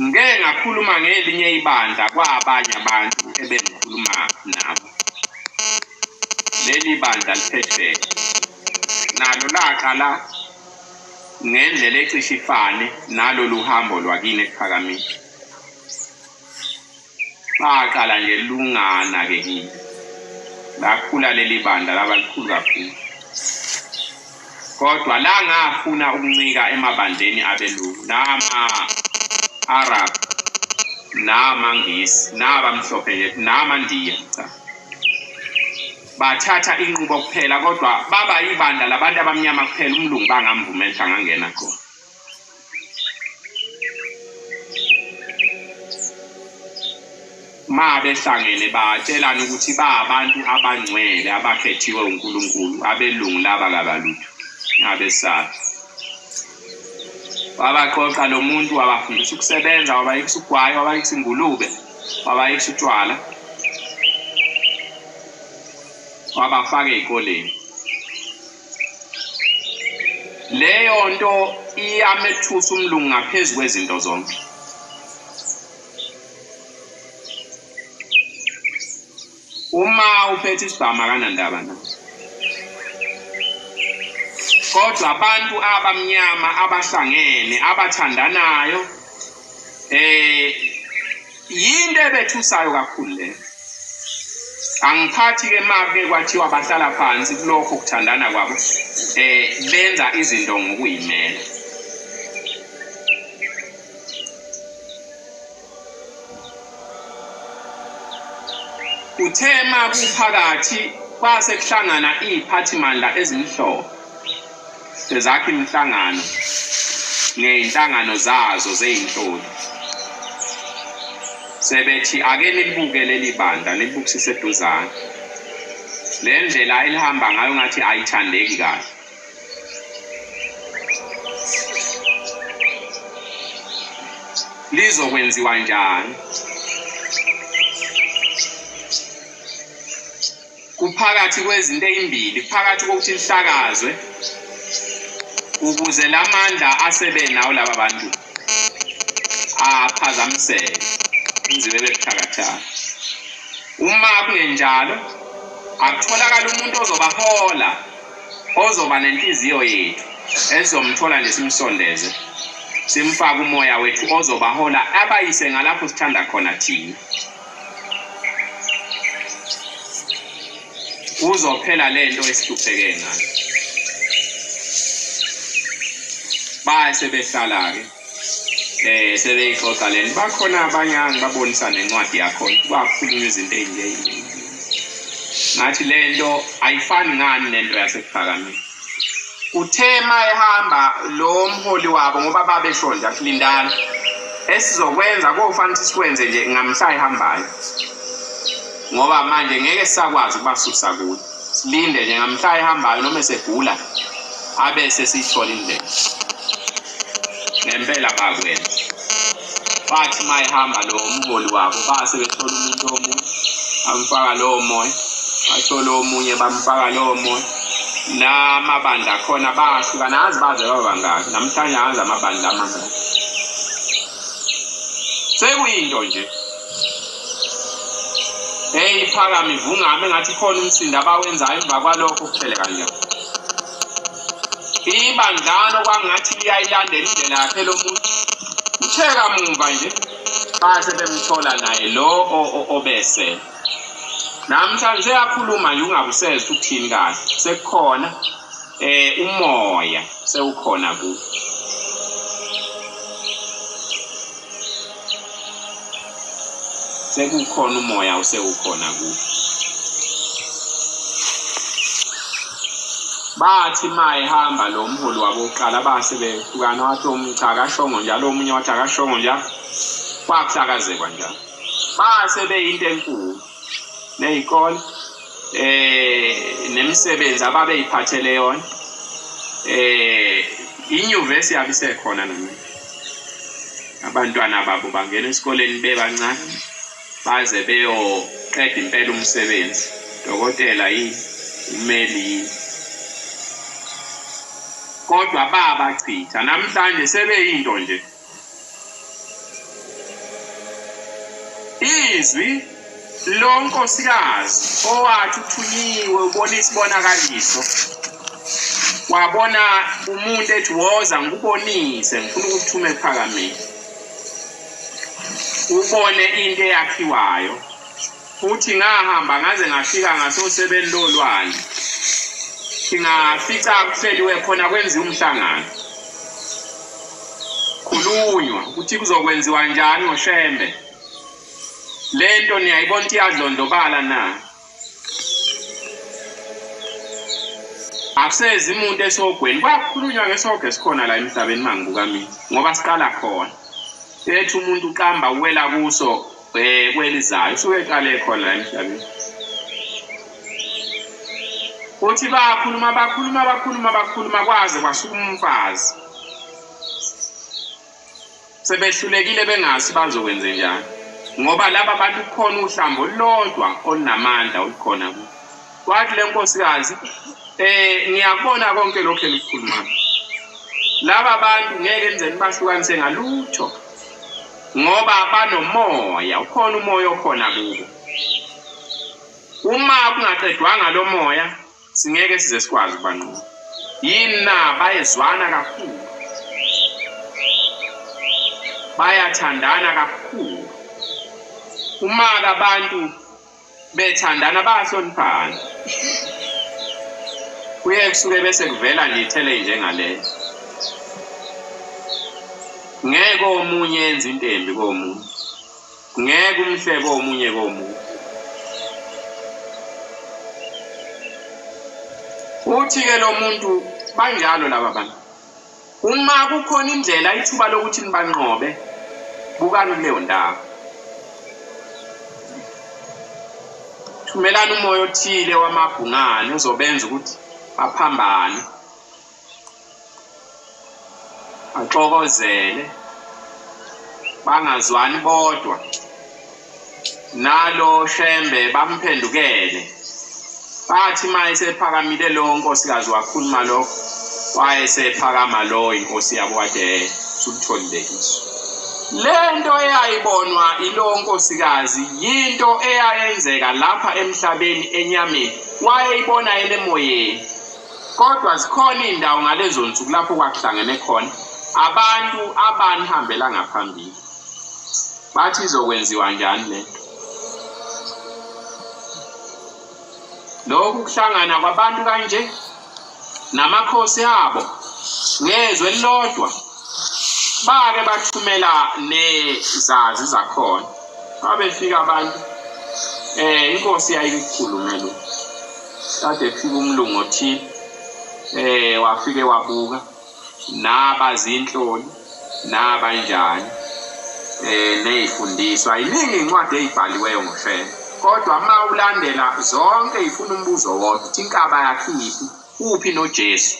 ngeke ngakhuluma ngelinye ibandla kwabanye abantu ebengikhuluma nabo. Leli bandla liphethwe nalo laqala ngendlela ecishe ifane nalolu hambo lwakini ePhakamisa. Baqala nje lungana ke kini. Lakhula leli bandla laba likhulu kakhulu. Kodwa la ngafuna ukuncika emabandleni abelungu nama-Arab namangisi nabamhlophe nje namaNdiya cha. Bathatha inqubo kuphela kodwa baba ibandla labantu abamnyama kuphela umlungu bangamvumela angangena khona. Behlangene batshelana ukuthi abantu abangcwele abakhethiwe uNkulunkulu abelungu laba kabalutho ngabesabi. Wabaqoqa lo muntu wabafundisa ukusebenza, wabayekisa ugwayi, wabayekisa ingulube, wabayekisa utshwala, wabafaka ey'koleni. Leyo nto iyamethusa umlungu ngaphezu kwezinto zonke. Uma uphethe isibhamu akanandaba naso. Kodwa abantu abamnyama abahlangene abathandanayo yinto ebethusayo kakhulu le. Angiphathi ke make kwathiwa bahlala phansi kulokho kuthandana kwabo benza izinto ngokuyimela. Uthema kuphakathi kwase kuhlangana iziphathimandla ezimhlophe ezakha imihlangano ngeinhlangano zazo zeinhloli. Sebethi ake nilibuke leli bandla nilibukisise eduzane. Le ndlela elihamba ngayo ngathi ayithandeki kahle. Lizokwenziwa njani? Kuphakathi kwezinto ezimbili, phakathi kokuthi lihlakazwe ukuze lamandla asebenawo laba bantu aphazamiseke inziwe bebuthakathaka. Uma kungenjalo akutholakala umuntu ozobahola ozoba nenhliziyo yethu ezomthola nje simsondeze simfaka umoya wethu ozobahola abayise ngalapho sithanda khona thina. Uzophela lento esihlupheke ngayo. Sebehlala ke sebeyixoxa lento. Bakhona abanye angibabonisa nencwadi yakho bakhuluma izinto ezinje. Ngathi lento ayifani ngani nento yasePhakamisa. Uthema ehamba lo mholi wabo ngoba babesho nje asilindana esizokwenza kofanele sikwenze nje ngamhla ehambayo. Ngoba manje ngeke sakwazi ukubasusa kuyo. Silinde nje ngamhla ehambayo noma esegula abese sithola indlela. Ngempela bakwenza. Bathi mayihamba lo mholi wabo base bethola umuntu omunye amfaka lo moya, bathola omunye bamfaka lo moya. Namabandla khona bahlukana azi baze babangaki namhlanje azi amabandla amangaki. Sekuyinto nje Phakama ivungame ngathi khona umsindo abawenzayo emva kwalokho kuphele kanjani. Ibandlano kwangathi liyayilandela indlela yakhe lo muntu. Utheka mumva nje base bemthola naye lo obese. Namhlanje seyakhuluma nje ungabuseza ukuthini kahle. Sekukhona umoya sewukhona ku. Sekukhona umoya usewukhona ku. Bathi mayihamba lo mholi wabo uqala base behlukana wathi umuntu akashongo njalo omunye wathi akashongo njalo kwakuhlakazekwa njalo. Base beyinto enkulu nezikole nemisebenzi ababeyiphathele yona inyuvesi yabe isekhona nami. Abantwana babo bangena esikoleni bebancane baze beyoqeda impela umsebenzi. Dokotela yini, umeli. Kodwa babachitha namhlanje sebeyinto nje. izwi lonkosikazi owathi uthunyiwe ubona isibonakaliso wabona umuntu ethi woza ngikubonise ngifuna ukukuthuma ephakameni ubone into eyakhiwayo uthi ngahamba ngaze ngafika ngasosebeni lolwandle singafica kuhleliwe khona kwenziwa umhlangano khulunywa ukuthi kuzokwenziwa njani ngoshembe lento niyayibona ukuthi iyadlondlobala na akusezi umuntu esogweni kwakhulunywa ngesogo esikhona la emhlabeni mangibuka mina ngoba siqala khona ethi umuntu uqamba uwela kuso kwelizayo usuke eqale khona la emhlabeni uthi bakhuluma kwaze kwasuka umfazi sebehlulekile bengazi bazokwenze njani ngoba laba bantu kukhona uhlambo olodwa olunamandla olukhona ku kwathi lenkosikazi ngiyabona konke lokho elikhuluma laba bantu ngeke enzeni bahlukanise ngalutho ngoba banomoya ukhona umoya okhona kubo uma kungaqedwanga lo moya singeke size sikwazi ubanqoba yini na bayezwana kakhulu bayathandana kakhulu uma abantu bethandana bayahloniphana kuye kusuke bese kuvela nje ithele njengaleyo ngeke omunye yenze into embi komunye ngeke umhlebe omunye komunye uthi ke lo muntu banjalo laba bantu uma kukhona indlela ithuba lokuthi nibanqobe bukani kuleyo ndawo thumelana umoya othile wamabhungane uzobenza ukuthi baphambane axokozele bangazwani bodwa nalo shembe bamphendukele bathi mayese phakamile lo nkosikazi wakhuluma lo wayesephakama lo inkosi yabo kade sukutholile iso lento eyayibonwa ilo nkosikazi yinto eyayenzeka lapha emhlabeni enyameni wayeyibona enemoyeni kodwa zikhona indawo ngalezo nsuku lapho kwakuhlangene khona abantu abanihambela ngaphambili bathi izokwenziwa njani lento lokhu kuhlangana kwabantu kanje namakhosi abo ngezwe elilodwa bake bathumela nezazi zakhona babefika abantu inkosi yayikhulumela kade kufika umlungu othile wafike wabuka nabazinhloli nabanjani nezifundiswa iningi incwadi ezibhaliweyo ngoshembe kodwa uma ulandela zonke ifuna umbuzo wodwa ukuthi inkaba yakhe iphi uphi noJesu